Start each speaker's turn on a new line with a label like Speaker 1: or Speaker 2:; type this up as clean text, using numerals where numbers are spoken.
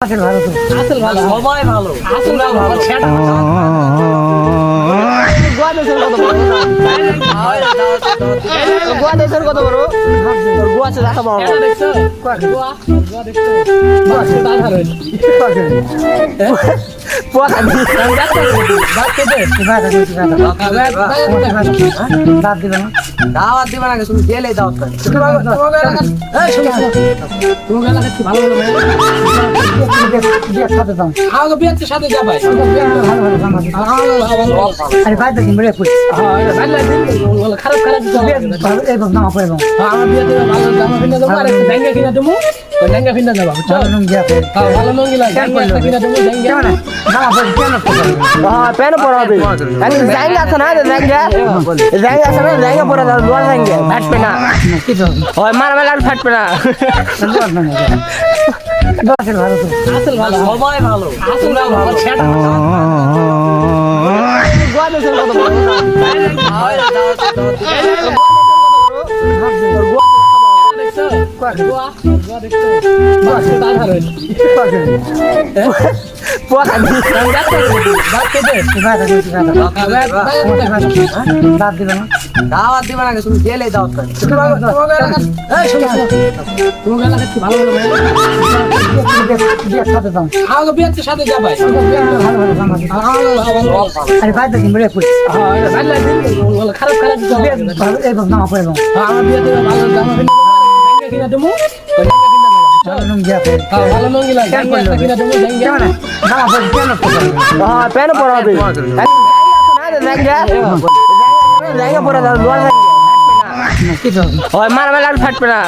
Speaker 1: আসল ভালো তো
Speaker 2: আসল ভালো সবাই ভালো আসল ভালো সেটা
Speaker 3: গোয়া দেশের কত বড় গোয়া দেশের কত বড় ওর গোয়া আছে দেখা পাবো
Speaker 2: এটা দেখছো গোয়া গোয়া দেখছো গোয়া সাধারণ
Speaker 3: পোয়া খাবি
Speaker 2: বাচ্চা দে
Speaker 1: ভালো তো দাঁত দিবে না
Speaker 3: দাওয়াত দিবা না শুধু গেলেই দাওয়াত করে
Speaker 2: তোমাকে এলাকা কি ভালো ভালো
Speaker 1: বিয়ে সাথে দাও
Speaker 2: আমাকে বিয়ের সাথে যা ভাই
Speaker 1: ভালো ভালো জামা দিবে আরে ভাই তো কিনবে পুরি
Speaker 2: খারাপ খারাপ
Speaker 1: ভালো এবং জামা পরে এবং
Speaker 2: আমার বিয়েতে ভালো জামা কিনে দেবো আর একটা লেহেঙ্গা কিনে দেবো লেহেঙ্গা কিনে দেবো বুঝছো
Speaker 1: ভালো রঙ দিয়া পরে
Speaker 2: ভালো লঙ্গি লাগে একটা কিনে দেবো লেহেঙ্গা
Speaker 1: কেমন জামা পরে কেন
Speaker 3: হ্যাঁ প্যান পরা হবে আমি জায়গা আছে না জায়গা আছে না জায়গা পরা দাও লোয়ার জায়গা ফাটবে না
Speaker 1: কি তো
Speaker 3: ওই মার মেলার ফাটবে না
Speaker 1: আসল ভালো তো
Speaker 2: আসল ভালো সবাই ভালো আসল ভালো সেটা
Speaker 3: গোয়া দেশের কত বড়
Speaker 2: দেখছো গোয়া গোয়া দেখছো গোয়া সাধারণ
Speaker 3: পোয়া খাবি
Speaker 2: বাচ্চা দে
Speaker 1: দাঁত দিবে না
Speaker 3: দাওয়াত দিবা না শুধু গেলেই দাওয়াত করে
Speaker 2: তোমাকে এলাকা কি ভালো ভালো
Speaker 1: বিয়ে সাথে দাও
Speaker 2: আমাকে বিয়ের সাথে যা ভাই
Speaker 1: ভালো ভালো জামা দিবে আরে ভাই তো কিনবে পুরি
Speaker 2: খারাপ খারাপ
Speaker 1: ভালো এবং জামা পরে এবং
Speaker 2: আমার বিয়েতে ভালো জামা কিনে দেবো
Speaker 1: ভালো রঙ দিয়া পরে
Speaker 2: ভালো লঙ্গি লাগে একটা কিনে দেবো লেহেঙ্গা
Speaker 1: কেমন জামা পরে কেন
Speaker 3: হ্যাঁ প্যান পরা হবে জায়গা পরা দাও লোয়ার জায়গা
Speaker 1: কি তো
Speaker 3: ওই মার মেলার ফাটবে না